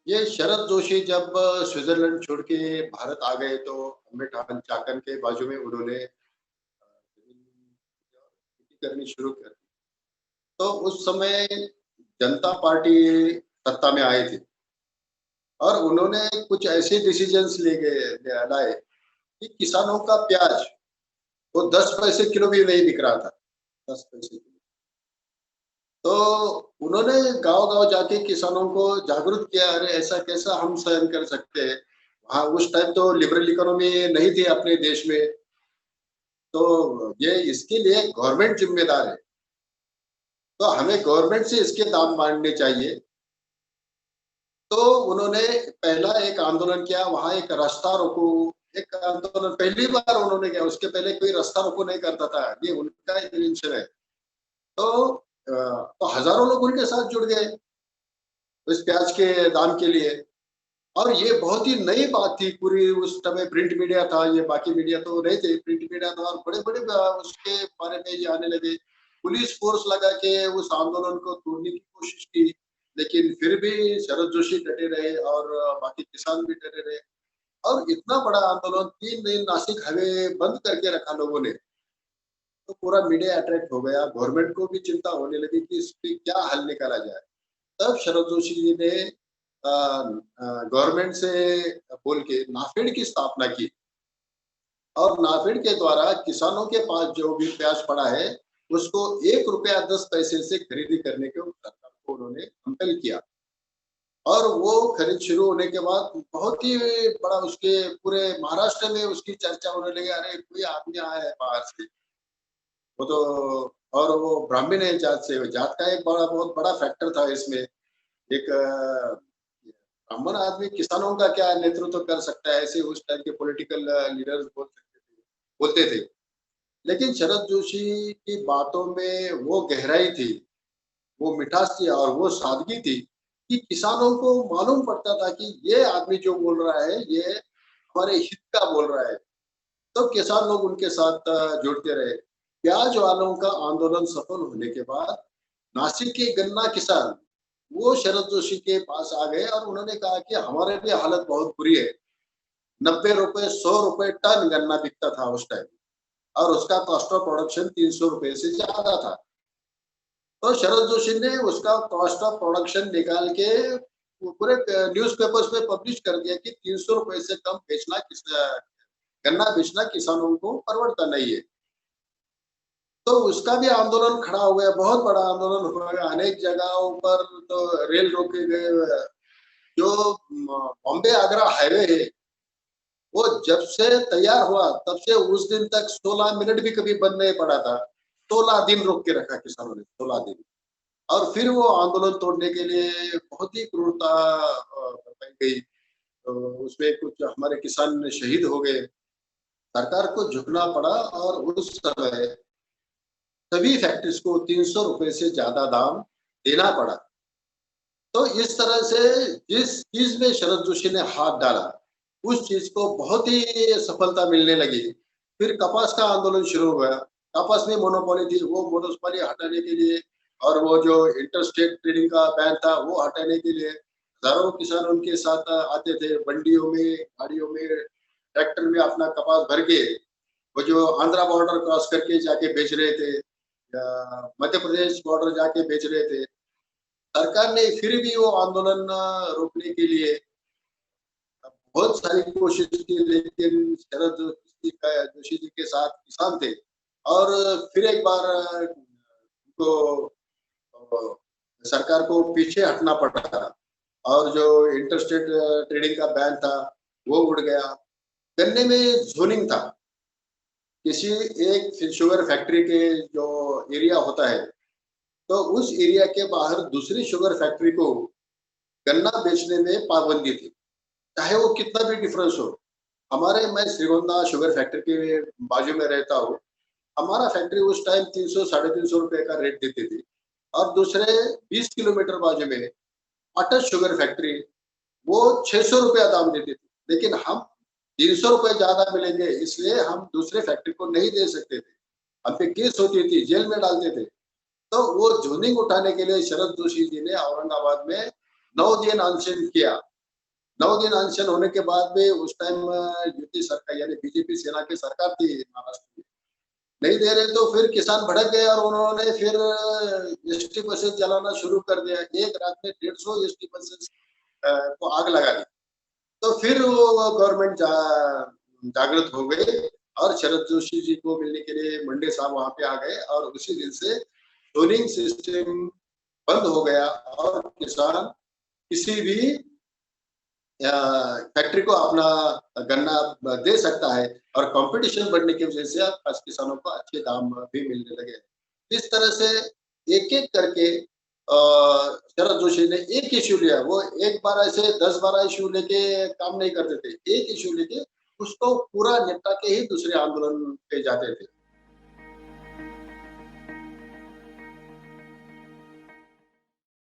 ये शरद जोशी जब स्विट्जरलैंड छोड़ के भारत आ गए तो अम्बेड चाकन के बाजू में उन्होंने खेती करनी शुरू कर दी। तो उस समय जनता पार्टी सत्ता में आई थी और उन्होंने कुछ ऐसे डिसीजंस लाए कि किसानों का प्याज वो 10 पैसे किलो भी नहीं बिक रहा था, 10 पैसे किलो। तो उन्होंने गाँव-गाँव जाके किसानों को जागरूक किया, अरे ऐसा कैसा हम सहन कर सकते हैं। हाँ, उस टाइम तो लिबरल इकोनॉमी नहीं थी अपने देश में, तो ये इसके लिए गवर्नमेंट ज़िम्मेदार है। तो हमें गवर्नमेंट से इसके दाम माँगने चाहिए। तो उन्होंने पहला एक आंदोलन किया, वहाँ एक रास्ता रोको एक आंदोलन पहली बार उन्होंने किया, उसके पहले कोई रास्ता रोको नहीं करता था, ये उनका इन्वेंशन है। तो तो हज़ारों लोग उनके साथ जुड़ गए, इस प्याज के दाम के लिए। और ये बहुत ही नई बात थी, पूरी उस समय प्रिंट मीडिया था, ये बाकी मीडिया तो नहीं थे, प्रिंट मीडिया था और बड़े-बड़े उसके बारे में ये आने लगे। पुलिस फ़ोर्स लगा के उस आंदोलन को तोड़ने की कोशिश की, लेकिन फिर भी शरद जोशी डटे रहे और बाकी किसान भी डटे रहे और इतना बड़ा आंदोलन 3 दिन नासिक हाईवे बंद करके रखा लोगों ने। तो पूरा मीडिया अट्रैक्ट हो गया, गवर्नमेंट को भी चिंता होने लगी कि इस पे क्या हल निकाला जाए। तब शरद जोशी जी ने गवर्नमेंट से बोल के नाफेड की स्थापना की और नाफेड के द्वारा किसानों के पास जो भी प्याज पड़ा है, उसको ₹1.10 से खरीदी करने को सरकार को उन्होंने कंपेल किया और वो खरीद शुरू होने के बाद बहुत ही बड़ा उसके पूरे महाराष्ट्र में उसकी चर्चा होने लगी, अरे कोई आदमी आया है बाहर से, वो तो और वो ब्राह्मण है जात से, जात का एक बहुत बड़ा फैक्टर था इसमें। एक ब्राह्मण आदमी किसानों का क्या नेतृत्व कर सकता है, ऐसे उस टाइम के पॉलिटिकल लीडर्स बोलते थे। लेकिन शरद जोशी की बातों में वो गहराई थी, वो मिठास थी और वो सादगी थी कि किसानों को मालूम पड़ता था कि ये आदमी जो बोल रहा है, ये हमारे हित का बोल रहा है। तो किसान लोग उनके साथ जुड़ते रहे। प्याज वालों का आंदोलन सफल होने के बाद नासिक के गन्ना किसान वो शरद जोशी के पास आ गए और उन्होंने कहा कि हमारे भी हालत बहुत बुरी है। ₹90 ₹100 टन गन्ना बिकता था उस टाइम और उसका कॉस्ट ऑफ प्रोडक्शन ₹300 से ज़्यादा था। तो शरद जोशी ने उसका कॉस्ट ऑफ प्रोडक्शन निकाल के वो पूरे न्यूज़पेपर्स में पब्लिश कर दिया कि ₹300 से कम बेचना गन्ना बेचना किसानों को परवड़ता नहीं है। तो उसका भी आंदोलन खड़ा हो गया, बहुत बड़ा आंदोलन हो गया, अनेक जगहों पर तो रेल रोके गए। जो बॉम्बे आगरा हाईवे है, वो जब से तैयार हुआ तब से उस दिन तक 16 मिनट भी कभी बंद नहीं पड़ा था। 16 दिन रोक के रखा किसानों ने, 16 दिन। और फिर वो आंदोलन तोड़ने के लिए बहुत ही क्रूरता बताई गई। तो उसमें कुछ हमारे किसान शहीद हो गए। सरकार को झुकना पड़ा और उस समय सभी फैक्ट्रीज को ₹300 से ज़्यादा दाम देना पड़ा। तो इस तरह से जिस चीज़ में शरद जोशी ने हाथ डाला, उस चीज़ को बहुत ही सफलता मिलने लगी। फिर कपास का आंदोलन शुरू हुआ। कपास में मोनोपोली थी, वो मोनोपोली हटाने के लिए और वो जो इंटर-स्टेट ट्रेडिंग का बैन था, वो हटाने के लिए हज़ारों किसान उनके साथ आते थे, मंडियों में, गाड़ियों में, ट्रैक्टर में अपना कपास भर के, वो जो आंध्रा बॉर्डर क्रॉस करके जाके बेच रहे थे या मध्य प्रदेश बॉर्डर जाके बेच रहे थे। सरकार ने फिर भी वो आंदोलन रोकने के लिए बहुत सारी कोशिश की, लेकिन शरद जोशी जी के साथ किसान थे और फिर एक बार उनको सरकार को पीछे हटना पड़ा और जो इंटरस्टेट ट्रेडिंग का बैन था, वो उड़ गया। गन्ने में ज़ोनिंग था, किसी एक शुगर फैक्ट्री के जो एरिया होता है, तो उस एरिया के बाहर दूसरी शुगर फैक्ट्री को गन्ना बेचने में पाबंदी थी, चाहे वो कितना भी डिफरेंस हो। मैं श्रीगोंदा शुगर फैक्ट्री के बाजू में रहता हूँ। हमारा फैक्ट्री उस टाइम 300 साढ़े 300 रुपए का रेट देती थी और दूसरे 20 किलोमीटर बाजू में अटल शुगर फैक्ट्री वो 600 रुपया दाम देती थी। लेकिन हम 300 रुपए ज़्यादा मिलेंगे इसलिए हम दूसरे फैक्ट्री को नहीं दे सकते थे। हम पे केस होती थी, जेल में डालते थे। तो वो ज़ोनिंग उठाने के लिए शरद जोशी जी ने औरंगाबाद में 9 दिन अनशन किया। 9 दिन अनशन होने के बाद भी उस टाइम युति सरकार यानी बीजेपी सेना की सरकार थी महाराष्ट्र में, नहीं दे रहे तो फिर किसान भड़क गए और उन्होंने फिर एसटी बसेस जलाना शुरू कर दिया। एक रात में 150 एसटी बसेस को आग लगा दी। तो फिर वो गवर्नमेंट जागृत हो गई और शरद जोशी जी को मिलने के लिए मंडे साहब वहां पे आ गए और उसी दिन से टोलिंग सिस्टम बंद हो गया और किसान किसी भी फैक्ट्री को अपना गन्ना दे सकता है और कंपटीशन बढ़ने की वजह से अब किसानों को अच्छे दाम भी मिलने लगे। इस तरह से एक-एक करके शरद जोशी ने एक इश्यू लिया। वो एक बार ऐसे 10-12 इश्यू लेके काम नहीं करते थे। एक इश्यू लेके उसको पूरा निपटा के ही दूसरे आंदोलन पे जाते थे।